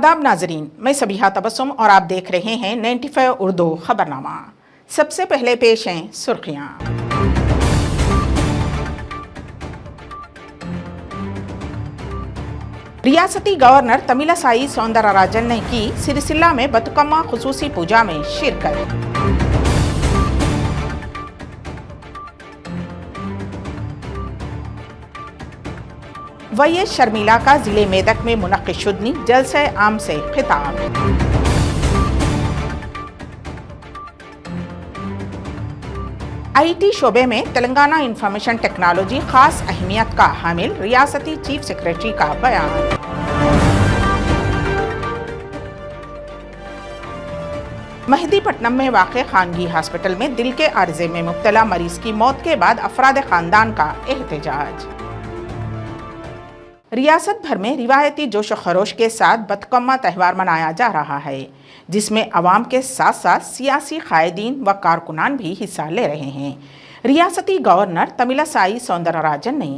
आदाब नाजरीन, मैं सबिहा तबस्सुम और आप देख रहे हैं 95 उर्दू खबरनामा। सबसे पहले पेश हैं सुर्खियां। रियासती गवर्नर तमिलिसाई सौंदरराजन ने की सिरिसिल्ला में बतुकम्मा खुसूसी पूजा में शिरकत। वैएस शर्मिला का जिले मेदक में मुनक्किद शुदनी जलसे आम से खिताब। आईटी शोबे में तेलंगाना इंफॉर्मेशन टेक्नोलॉजी खास अहमियत का हामिल, रियासती चीफ सेक्रेटरी का बयान। मेहदीपट्टनम में वाक़े खानगी हॉस्पिटल में दिल के आर्जे में मुब्तला मरीज की मौत के बाद अफराद खानदान का एहतजाज। रियासत भर में रिवायती जोश खरोश के साथ बतुकम्मा त्यौहार मनाया जा रहा है, जिसमें अवाम के साथ साथ सियासी कायदीन व कारकुनान भी हिस्सा ले रहे हैं। रियासती गवर्नर तमिलिसाई सौंदरराजन ने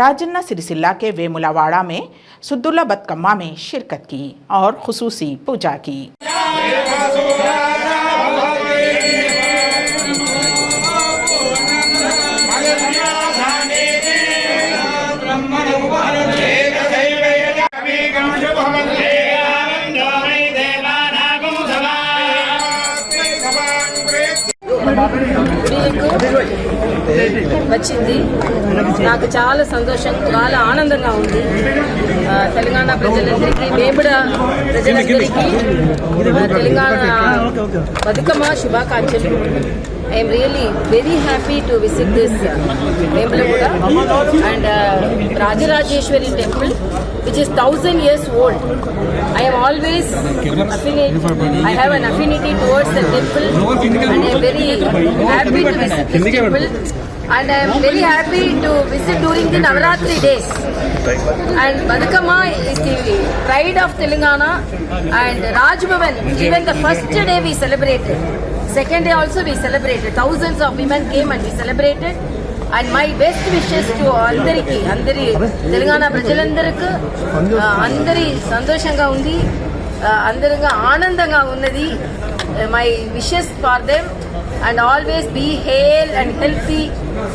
राजन्ना सिरिसिल्ला के वेमुलावाड़ा में सुद्दुला बतुकम्मा में शिरकत की और खुसूसी पूजा की। వచ్చింది నాకు చాలా సంతోషం, చాలా ఆనందంగా ఉంది. తెలంగాణ ప్రజలందరికీ, వేముడ ప్రజలందరికీ తెలంగాణ బతుకమ్మ శుభాకాంక్షలు. I am really very happy to visit this Vemulavaada and Rajarajeshwari temple, which is 1000 years old. I am always I have an affinity towards the temple and I am very happy to visit this temple. And I am very happy to visit during the Navaratri days. And Batukamma is the pride of Telangana, and Raj Bhavan, even the first day we celebrated. Second day also we celebrated. Thousands of women came and we celebrated. And my best wishes to అందరి తెలంగాణ ప్రజలందరికీ అందరి సంతోషంగా ఉంది, అందరంగా ఆనందంగా ఉన్నది. My wishes for them, and always be hale and healthy,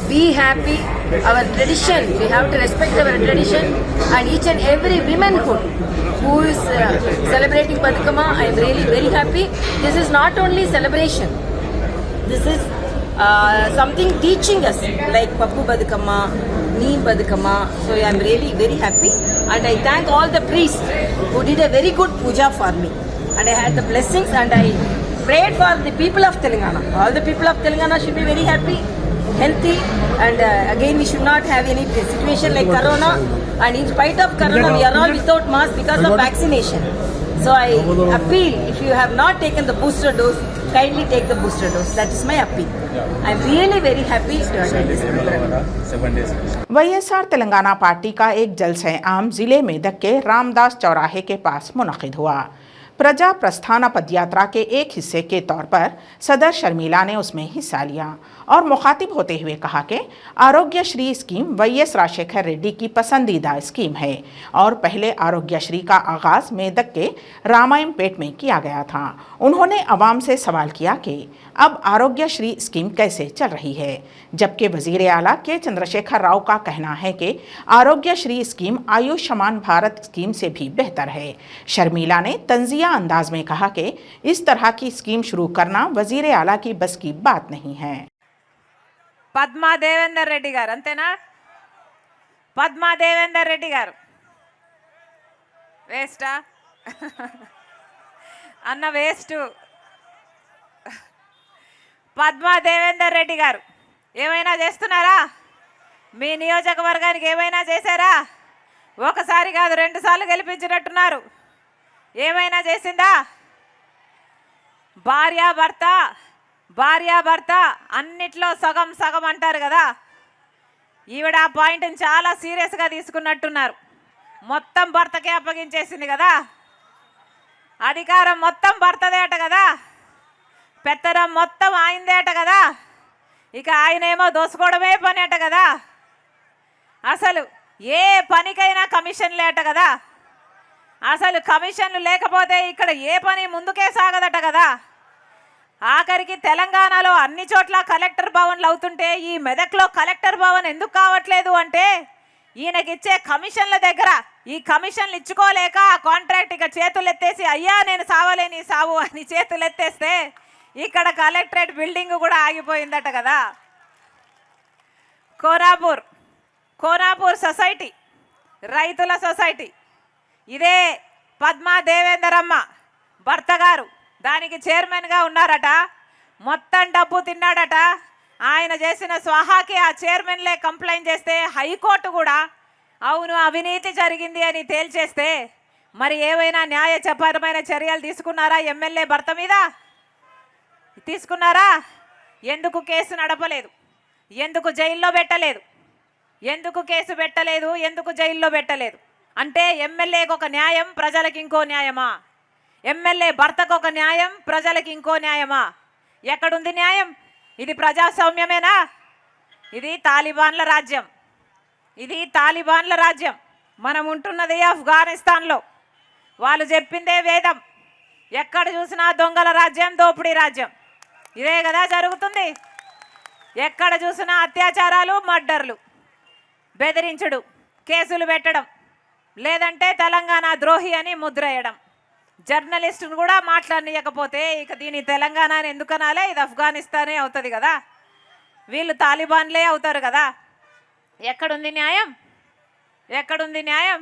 be happy. Our tradition, we have to respect our tradition, and each and every womanhood who is celebrating Batukamma, I am really very happy. This is not only celebration, this is something teaching us, like Pappu Batukamma, Neem Batukamma. So I am really very happy, and I thank all the priests who did a very good puja for me, and I had the blessings, and I prayed for the people of Telangana. All the people of Telangana should be very happy, healthy, and again we should not have any situation like Corona. And in spite of Corona, we are all without mask because of vaccination. So I appeal, if you have not taken the booster dose, kindly take the booster dose. That is my appeal. I am really very happy to attend this program. YSR Telangana party का एक जलसे आम जिले मेदक के रामदास चौराहे के पास मुनक्किद हुआ। प्रजा प्रस्थान पदयात्रा के एक हिस्से के तौर पर सदर शर्मिला ने उसमें हिस्सा लिया और मुखातिब होते हुए कहा कि आरोग्यश्री स्कीम वैएस राजशेखर रेड्डी की पसंदीदा स्कीम है और पहले आरोग्यश्री का आगाज़ मेदक के रामायणपेट में किया गया था। उन्होंने अवाम से सवाल किया कि अब आरोग्यश्री स्कीम कैसे चल रही है, जबकि वज़ीर आला के चंद्रशेखर राव का कहना है कि आरोग्यश्री स्कीम आयुष्मान भारत स्कीम से भी बेहतर है। शर्मिला ने तंजिया अंदाज में कहा कि इस तरह की स्कीम शुरू करना वज़ीर आला की बस की बात नहीं है। పద్మా దేవేందర్ రెడ్డి గారు, అంతేనా? పద్మా దేవేందర్ రెడ్డి గారు వేస్టా అన్న? వేస్ట్. పద్మా దేవేందర్ రెడ్డి గారు ఏమైనా చేస్తున్నారా? మీ నియోజకవర్గానికి ఏమైనా చేశారా? ఒకసారి కాదు, 2 సార్లు గెలిపించినట్టున్నారు. ఏమైనా చేసిందా? భార్యాభర్త అన్నిట్లో సగం సగం అంటారు కదా. ఈవిడ ఆ పాయింట్ని చాలా సీరియస్గా తీసుకున్నట్టున్నారు. మొత్తం భర్తకే అప్పగించేసింది కదా. అధికారం మొత్తం భర్తదే అట కదా. పెత్తనం మొత్తం ఆయనదే అట కదా. ఇక ఆయనేమో దోసుకోవడమే పని అట కదా. అసలు ఏ పనికైనా కమిషన్లే అట కదా. అసలు కమిషన్లు లేకపోతే ఇక్కడ ఏ పని ముందుకే సాగదట కదా. ఆఖరికి తెలంగాణలో అన్ని చోట్ల కలెక్టర్ భవన్లు అవుతుంటే ఈ మెదక్లో కలెక్టర్ భవన్ ఎందుకు కావట్లేదు అంటే ఈయనకిచ్చే కమిషన్ల దగ్గర ఈ కమిషన్లు ఇచ్చుకోలేక ఆ కాంట్రాక్ట్ ఇక చేతులు ఎత్తేసి అయ్యా నేను సావలేని సావు అని చేతులు ఎత్తేస్తే ఇక్కడ కలెక్టరేట్ బిల్డింగ్ కూడా ఆగిపోయిందట కదా. కోనాపూర్ సొసైటీ రైతుల సొసైటీ, ఇదే పద్మా దేవేందరమ్మ భర్త గారు దానికి చైర్మన్గా ఉన్నారట. మొత్తం డబ్బు తిన్నాడట. ఆయన చేసిన స్వాహాకి ఆ చైర్మన్లే కంప్లైంట్ చేస్తే హైకోర్టు కూడా అవును అవినీతి జరిగింది అని తేల్చేస్తే మరి ఏవైనా న్యాయపరమైన చర్యలు తీసుకున్నారా ఎమ్మెల్యే భర్త మీద? తీసుకున్నారా? ఎందుకు కేసు నడపలేదు? ఎందుకు జైల్లో పెట్టలేదు? ఎందుకు కేసు పెట్టలేదు? ఎందుకు జైల్లో పెట్టలేదు? అంటే ఎమ్మెల్యేకి ఒక న్యాయం, ప్రజలకు ఇంకో న్యాయమా? ఎమ్మెల్యే భర్తకు ఒక న్యాయం, ప్రజలకు ఇంకో న్యాయమా? ఎక్కడుంది న్యాయం? ఇది ప్రజాస్వామ్యమేనా? ఇది తాలిబాన్ల రాజ్యం. ఇది తాలిబాన్ల రాజ్యం. మనం ఉంటున్నది ఆఫ్ఘనిస్తాన్లో. వాళ్ళు చెప్పిందే వేదం. ఎక్కడ చూసినా దొంగల రాజ్యం, దోపిడీ రాజ్యం. ఇదే కదా జరుగుతుంది. ఎక్కడ చూసినా అత్యాచారాలు, మర్డర్లు, బెదిరించుడు, కేసులు పెట్టడం, లేదంటే తెలంగాణ ద్రోహి అని ముద్రేయడం, జర్నలిస్టును కూడా మాట్లాడనీయకపోతే ఇక దీని తెలంగాణ అని ఎందుకనాలే? ఇది ఆఫ్ఘనిస్తానే అవుతుంది కదా, వీళ్ళు తాలిబాన్లే అవుతారు కదా. ఎక్కడుంది న్యాయం? ఎక్కడుంది న్యాయం?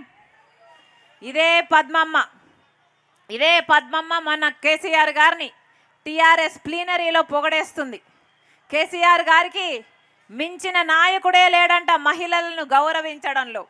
ఇదే పద్మమ్మ మన కేసీఆర్ గారిని టీఆర్ఎస్ ప్లీనరీలో పొగడేస్తుంది. కేసీఆర్ గారికి మించిన నాయకుడే లేడంట మహిళలను గౌరవించడంలో.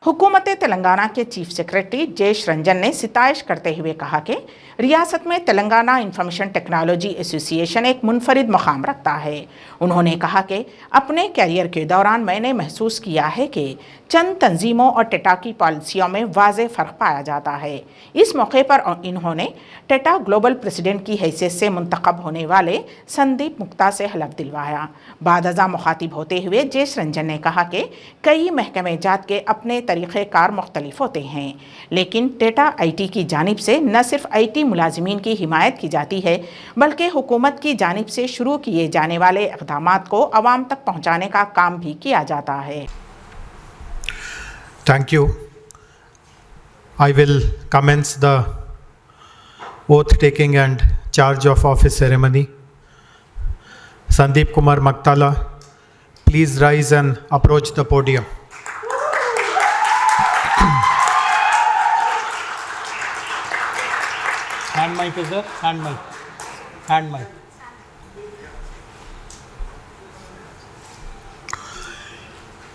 हुकूमत तेलंगाना के चीफ सेक्रेटरी जयेश रंजन ने सिताइश करते हुए कहा कि रियासत में तेलंगाना इंफॉर्मेशन टेक्नोलॉजी एसोसिएशन एक मुनफरिद मकाम रखता है। उन्होंने कहा कि अपने कैरियर के दौरान मैंने महसूस किया है कि चंद तंजीमों और टेटा की पॉलिसियों में वाज़ेह फ़र्क पाया जाता है। इस मौके पर इन्होंने टेटा ग्लोबल प्रेसिडेंट की हैसियत से मुंतखब होने वाले संदीप मुक्ता से हलफ दिलवाया। बादजा मुखातिब होते हुए जयेश रंजन ने कहा कि कई महकमे जात के अपने तरीक़ेकार मुख्तलिफ होते हैं, लेकिन टेटा IT की जानिब से न सिर्फ IT मुलाजिमीन की हिमायत की जाती है बल्कि हुकूमत की जानिब से शुरू किए जाने वाले इक़दामात को आवाम तक पहुँचाने का काम भी किया जाता है। Thank you. I will commence the oath taking and charge of office ceremony. Sandeep Kumar Maktala, please rise and approach the podium. Hand mic, sir. Hand mic. Hand mic.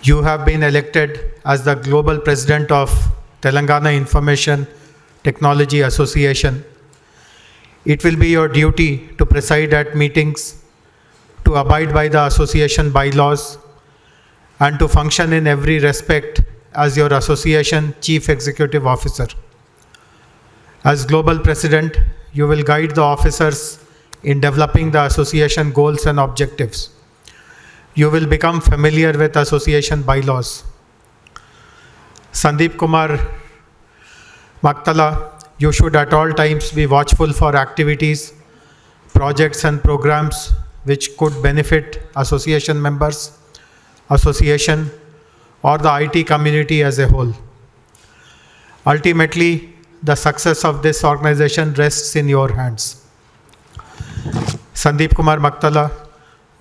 You have been elected as the Global President of Telangana Information Technology Association. It will be your duty to preside at meetings, to abide by the association bylaws, and to function in every respect as your association Chief Executive Officer. As Global President, you will guide the officers in developing the association goals and objectives. You will become familiar with association bylaws. Sandeep Kumar Maktala, you should at all times be watchful for activities, projects and programs which could benefit association members, association, or the IT community as a whole. Ultimately, the success of this organization rests in your hands. Sandeep Kumar Maktala,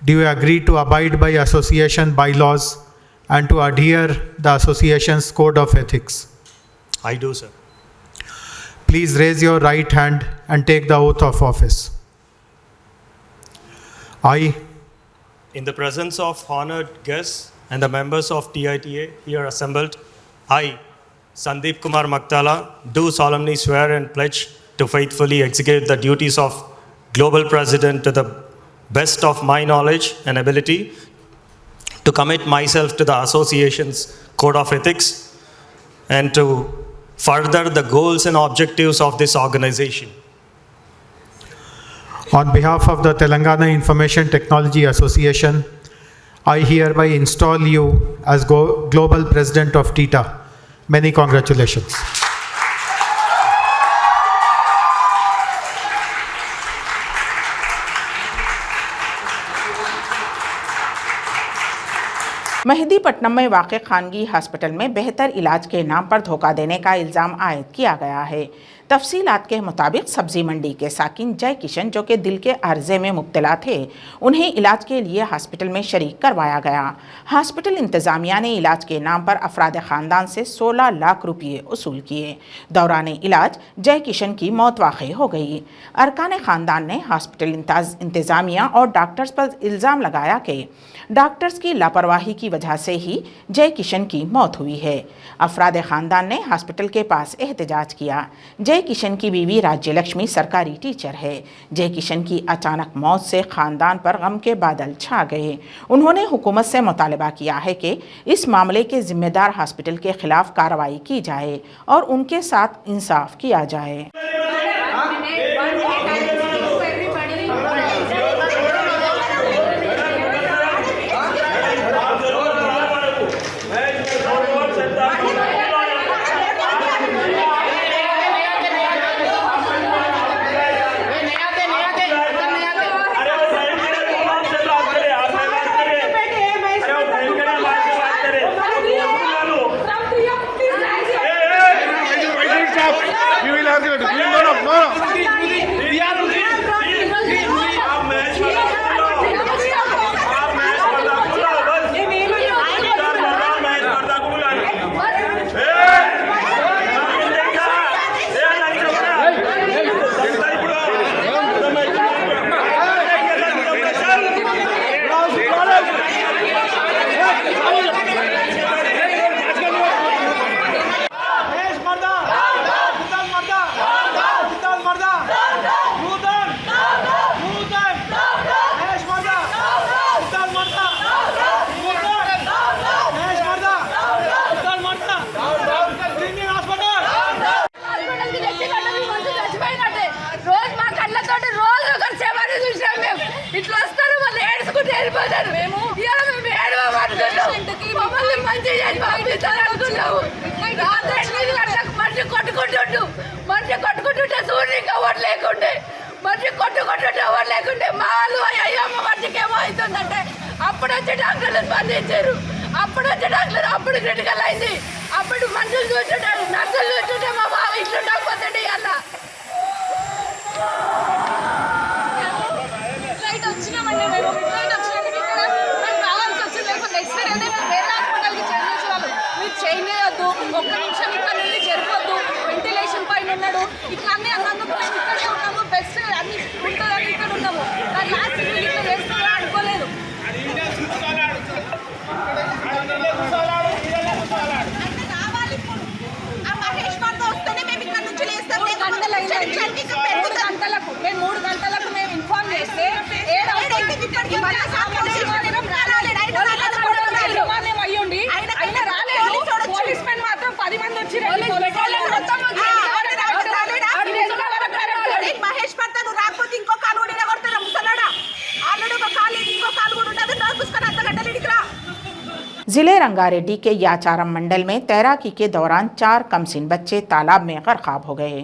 do you agree to abide by association bylaws and to adhere the association's code of ethics? I do, sir. Please raise your right hand and take the oath of office. I, In the presence of honored guests and the members of TITA here assembled, I, Sandeep Kumar Maktala, do solemnly swear and pledge to faithfully execute the duties of Global President to the best of my knowledge and ability, to commit myself to the association's code of ethics, and to further the goals and objectives of this organization. on behalf of the Telangana Information Technology Association, I hereby install you as Global President of TITA. Many congratulations. Mehdipatnam में वाक़ खानगी hospital में बेहतर इलाज के नाम पर धोखा देने का इल्ज़ाम आयद किया गया है। तफसीलात के मुताबिक सब्जी मंडी के साकिन जय किशन, जो कि दिल के अर्जे में मुब्तला थे, उन्हें इलाज के लिए हॉस्पिटल में शरीक करवाया गया। हॉस्पिटल इंतज़ामिया ने इलाज के नाम पर अफराद ख़ानदान से 16 लाख रुपये वसूल किए। दौरान इलाज जय किशन की मौत वाक़ई हो गई। अरकान ख़ानदान ने हॉस्पिटल इंतज़ामिया और डॉक्टर्स पर इल्ज़ाम लगाया कि डॉक्टर्स की लापरवाही की वजह से ही जय किशन की मौत हुई है। अफराद ख़ानदान ने हॉस्पिटल के पास एहतजाज किया। जय किशन की बीवी राज्य लक्ष्मी सरकारी टीचर है। जय किशन की अचानक मौत से ख़ानदान पर गम के बादल छा गए। उन्होंने हुकूमत से मुतालबा किया है कि इस मामले के ज़िम्मेदार हॉस्पिटल के ख़िलाफ़ कार्रवाई की जाए और उनके साथ इंसाफ किया जाए। ఇట్లా వస్తారు మళ్ళీ ఏడుచుకుంటూ వెళ్ళిపోతారు. మేము మమ్మల్ని మంచి చేసి పంపిస్తారు అనుకున్నాము. రాత్రి 8 గంటలకు మనిషి కొట్టుకుంటుంటే సూర్యుడు ఇంకా ఓటు లేకుండే, మనిషి కొట్టుకుంటుంటే ఓటు లేకుండే మా వాళ్ళు అయ్యమ్మ మనిషికి ఏమో అవుతుందంటే అప్పుడు వచ్చి డాక్టర్లు స్పందించారు. అప్పుడు క్రిటికల్ అయింది. అప్పుడు మనుషులు చూస్తుంటే నర్సులు చూస్తుంటే మా బావ ఇట్లు ఉండకపోతుండే అలా వచ్చినామండి. మేము ట్రైన్ వచ్చినందుకు ఇక్కడ మేము రావాల్సి వచ్చింది. లేకపోతే నెక్స్ట్ డే మేము వేరే హాస్పిటల్కి చేంజ్ చేసేవాళ్ళు. మీరు చేంజ్ చేయొద్దు, ఒక్క నిమిషం ఇక్కడ నుండి జరిపోద్దు, వెంటిలేషన్ పైన ఉన్నాడు, ఇట్లా అన్నీ అన్నందుకు మేము ఇక్కడే ఉన్నాము. బెస్ట్ అన్ని ఉంటుందని ఇక్కడ ఉన్నాము. కానీ లాస్ట్ ఇట్లా చేస్తారా అనుకోలేదు. రావాలి ఇప్పుడు ఆ మహేష్ బాబు వస్తేనే మేము ఇక్కడ నుంచి లేస్తాం. 3 గంటలకు మేము ఇన్ఫార్మ్ చేస్తే అయ్యండి అయినా రాలేదు. పోలీస్ మెన్ మాత్రం 10 మంది వచ్చి మహేష్ పడతాను రాకపోతే ఇంకో కాలు కూడా కొడతాడు ముసలాడా. ఆల్రెడీ ఒక కాలు ఇంకో కాలు కూడా ఉంటుంది. నోకుసుకొని అంతగడ్డలు ఇడికిరా. जिले रंगारेड्डी के याचारम मंडल में तैराकी के दौरान 4 कमसिन बच्चे तालाब में गर्काब हो गए।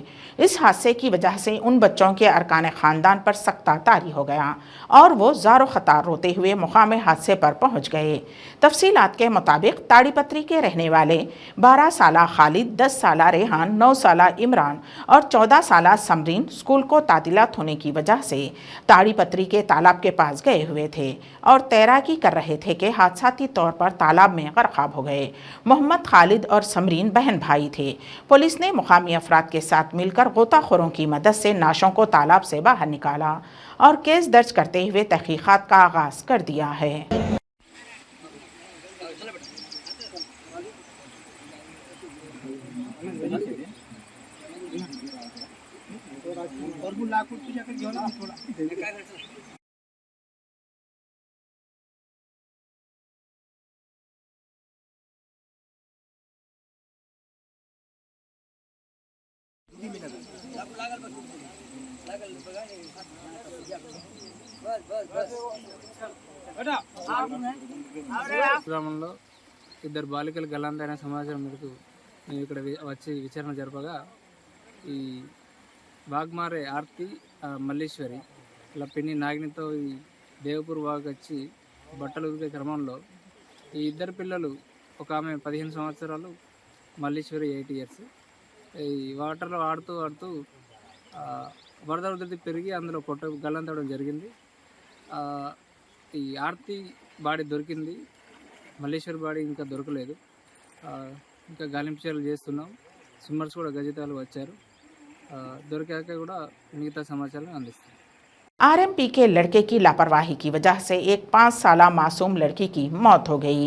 इस हादसे की वजह से उन बच्चों के अरकान ख़ानदान पर सख्ता तारी हो गया और वो ज़ारो ख़तार रोते हुए मुकाम हादसे पर पहुंच गए। तफसीलात के मुताबिक ताड़ीपत्री के रहने वाले 12 साला खालिद, 10 साला रेहान, 9 साला इमरान और 14 साला समरीन स्कूल को तातीलात होने की वजह से ताड़ीपत्री के तालाब के पास गए हुए थे और तैराकी कर रहे थे कि हादसाती तौर पर तालाब में गर्काब हो गए। मोहम्मद खालिद और समरीन बहन भाई थे। पुलिस ने मुकामी अफराद के साथ मिलकर गोताखोरों की मदद से नाशों को तालाब से बाहर निकाला और केस दर्ज करते हुए तहकीकात का आगाज कर दिया है। గ్రామంలో 2 బాలికలు గల్లంతైన సమాచారం మేరకు మేము ఇక్కడ వచ్చి విచారణ జరపగా ఈ బాగ్మారే ఆర్తి మల్లేశ్వరి ఇలా పిన్ని నాగినితో ఈ దేవపూర్ వాగు వచ్చి బట్టలు ఉతికే క్రమంలో ఈ ఇద్దరు పిల్లలు, ఒక ఆమె 15 సంవత్సరాలు, మల్లీశ్వరి 8 ఇయర్స్. ఈ వాటర్లో ఆడుతూ ఆడుతూ వరద ఉధృతి పెరిగి అందులో గల్లంతడం జరిగింది. ఈ ఆర్తి బాడీ దొరికింది, మల్లేశ్వరి బాడీ ఇంకా దొరకలేదు. ఇంకా గాలింపు చర్యలు చేస్తున్నాం. స్విమ్మర్స్ కూడా గజతాలు వచ్చారు. దొరికాక కూడా మిగతా సమాచారం అందిస్తాం. आरएमपी के लड़के की लापरवाही की वजह से एक 5 साला मासूम लड़की की मौत हो गई।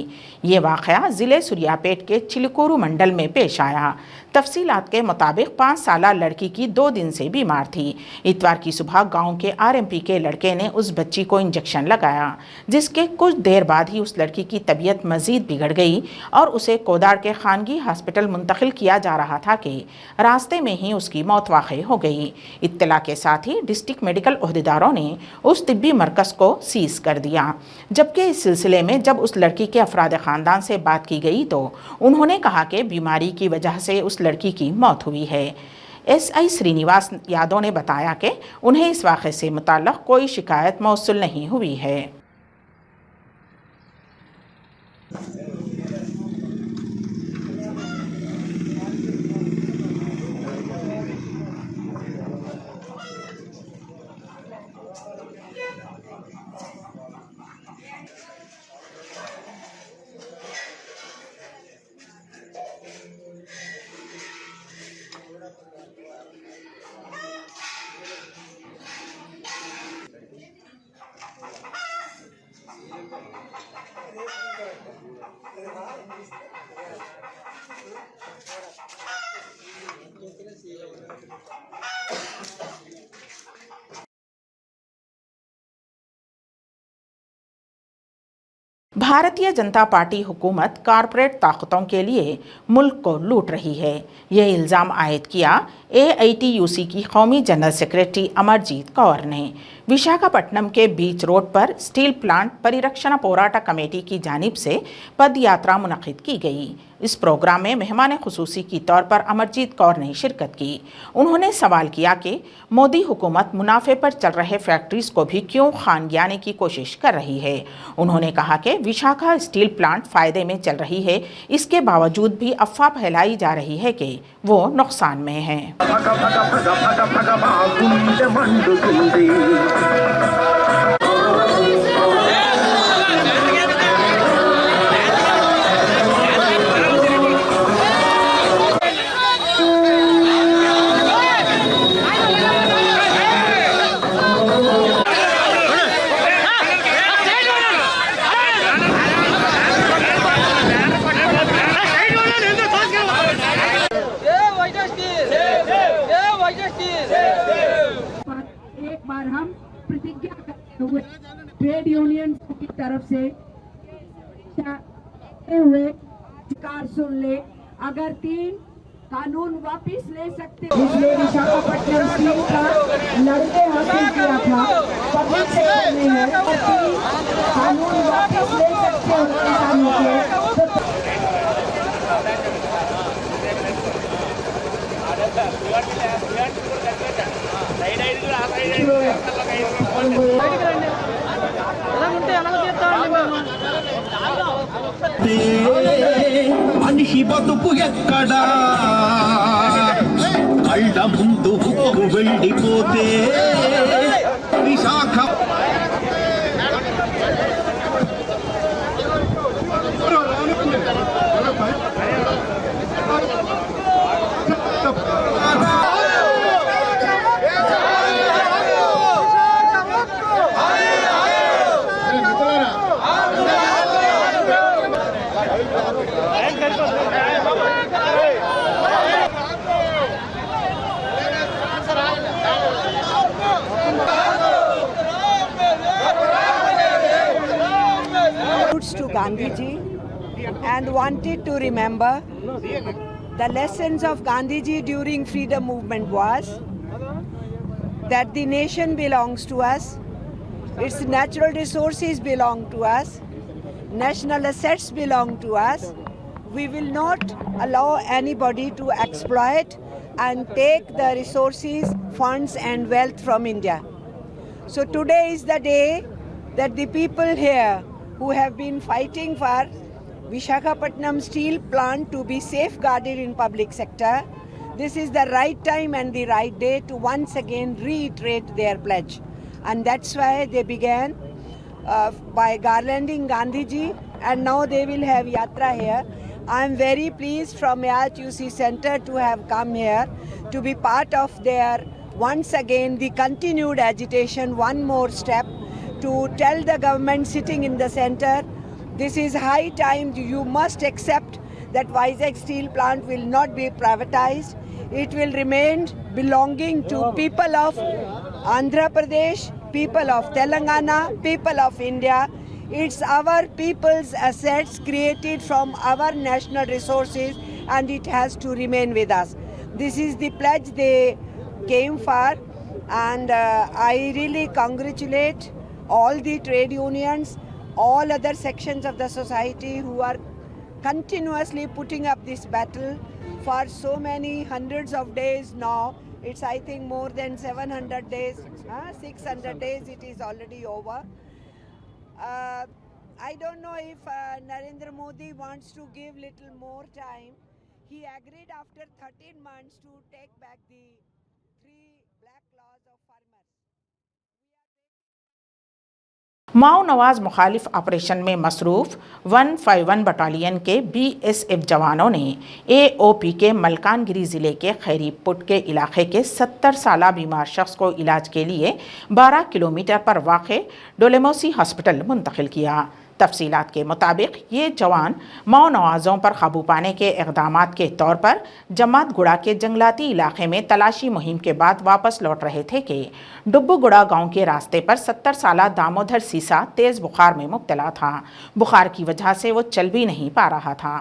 ये वाक़या ज़िले सुरियापेट के चिलकूरू मंडल में पेश आया। तफसीलात के मुताबिक 5 साला लड़की की 2 दिन से बीमार थी। इतवार की सुबह गांव के आरएमपी के लड़के ने उस बच्ची को इंजेक्शन लगाया, जिसके कुछ देर बाद ही उस लड़की की तबीयत मज़ीद बिगड़ गई और उसे कोदाड़ के खानगी हॉस्पिटल मुंतकिल किया जा रहा था कि रास्ते में ही उसकी मौत वाक़ई हो गई। इत्तला के साथ ही डिस्ट्रिक्ट मेडिकल ओहदेदारों ने उस तिब्बी मरकज़ को सीज कर दिया। जबकि इस सिलसिले में जब उस लड़की के अफराद ख़ानदान से बात की गई तो उन्होंने कहा कि बीमारी की वजह से उस लड़की की मौत हुई है। एसआई श्रीनिवास यादव ने बताया कि उन्हें इस वाक़े से मुताल्लिक़ कोई शिकायत मौसूल नहीं हुई है। भारतीय जनता पार्टी हुकूमत कारपोरेट ताकतों के लिए मुल्क को लूट रही है। यह इल्ज़ाम आयद किया AITUC की कौमी जनरल सेक्रेटरी अमरजीत कौर ने। विशाखापट्टनम के बीच रोड पर स्टील प्लांट परिरक्षण पोराटा कमेटी की जानिब से पद यात्रा मुनक़िद की गई। इस प्रोग्राम में मेहमान खुसूसी के तौर पर अमरजीत कौर ने शिरकत की। उन्होंने सवाल किया कि मोदी हुकूमत मुनाफे पर चल रहे फैक्ट्रीज़ को भी क्यों खानगियाने की कोशिश कर रही है। उन्होंने कहा कि विशाखा स्टील प्लांट फ़ायदे में चल रही है, इसके बावजूद भी अफवाह फैलाई जा रही है कि वो नुकसान में है। एक बार हम प्रतिज्ञा करते हुए ट्रेड यूनियन की तरफ से हुए सरकार सुन ले, अगर 3 कानून वापस ले सकते हो, इसलिए विशाखापट्टनम स्टील का लड़के हासिल किया था, पब्लिक सेक्टर में है, और 3 कानून वापस ले सकते हो किसानों के। మనిషి బతుకు ఎక్కడా కళ్ళ ముందు హుక్కు వెళ్ళిపోతే Visakha to Gandhi ji and wanted to remember the lessons of Gandhi ji during freedom movement was that the nation belongs to us, its natural resources belong to us, national assets belong to us. We will not allow anybody to exploit and take the resources, funds and wealth from India. So today is the day that the people here who have been fighting for Visakhapatnam steel plant to be safeguarded in public sector. This is the right time and the right day to once again reiterate their pledge. And that's why they began by garlanding Gandhiji, and now they will have yatra here. I am very pleased from AITUC Center to have come here to be part of their, once again, the continued agitation, one more step to tell the government sitting in the center, this is high time, you must accept that Vizag steel plant will not be privatized. It will remain belonging to people of Andhra Pradesh, people of Telangana, people of India. It's our people's assets created from our national resources, and it has to remain with us. This is the pledge they came for, and I really congratulate all the trade unions, all other sections of the society who are continuously putting up this battle for so many hundreds of days now. It's, I think, more than 700 days, 600 days it is already over. I don't know if Narendra Modi wants to give little more time. He agreed after 13 months to take back the 3 black laws of farmers. माओ नवाज मुखालिफ operation में मसरूफ 151 battalion के BSF जवानों ने AOP के मलकानगिरी ज़िले के खैरीपुट के इलाके के 70 साला बीमार शख्स को इलाज के लिए 12 किलोमीटर पर वाक़े डोलेमोसी हॉस्पिटल मुंतकिल किया। तफसीलात के मुताबिक ये जवान माओ नवाज़ों पर काबू पाने के इक़दामात के तौर पर जमातगुड़ा के जंगलाती इलाके में तलाशी मुहिम के बाद वापस लौट रहे थे कि डुब्बुगुड़ा गांव के रास्ते पर 70 साला दामोदर सीसा तेज़ बुखार में मुब्तला था। बुखार की वजह से वो चल भी नहीं पा रहा था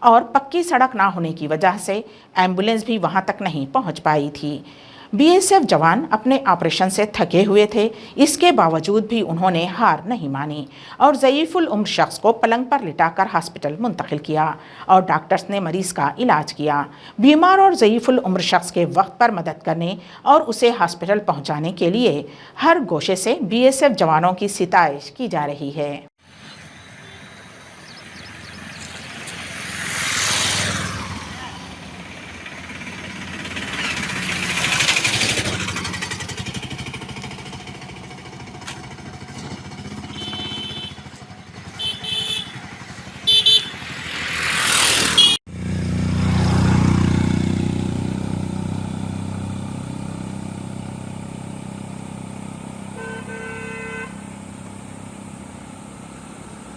और पक्की सड़क ना होने की वजह से एम्बुलेंस भी वहां तक नहीं पहुंच पाई थी। BSF जवान अपने ऑपरेशन से थके हुए थे, इसके बावजूद भी उन्होंने हार नहीं मानी और ज़ईफ़ुल उम्र शख्स को पलंग पर लिटाकर हॉस्पिटल मुंतकिल किया और डॉक्टर्स ने मरीज़ का इलाज किया। बीमार और ज़ईफ़ुल उम्र शख्स के वक्त पर मदद करने और उसे हॉस्पिटल पहुंचाने के लिए हर गोशे से BSF जवानों की सिताइश की जा रही है।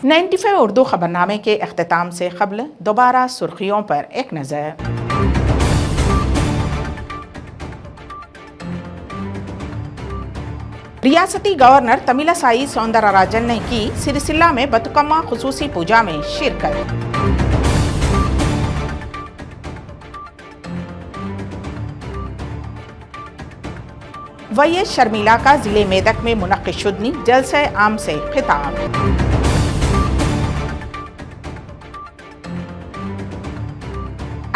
$95 उर्दू खबरनामे के अख्तिताम से क़ब्ल दोबारा सुर्खियों पर एक नज़र। रियासती गवर्नर तमिलसाई सौंदरराजन ने की सिरसिल्ला में बतुकम्मा खुसूसी पूजा में शिरकत। YS शर्मिला का जिले मेदक में मुनक़्क़िद जलसे आम से खिताब।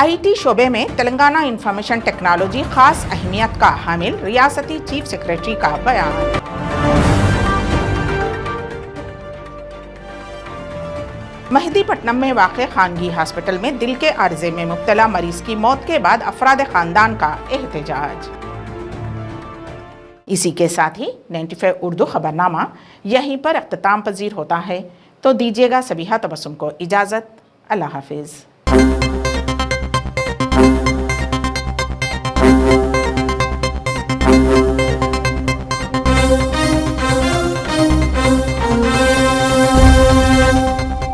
IT शोबे में तेलंगाना इंफॉर्मेशन टेक्नोलॉजी खास अहमियत का हामिल, रियासती चीफ सेक्रेटरी का बयान। मेहदीपट्टनम में वाक़े खानगी हॉस्पिटल में दिल के आर्जे में मुब्तला मरीज की मौत के बाद अफराद ख़ानदान का एहतजाज। इसी के साथ ही 95 उर्दू खबरनामा यहीं पर अख्तिताम पजीर होता है, तो दीजिएगा सबीहा तबस्सुम को इजाज़त। अल्लाह हाफिज़।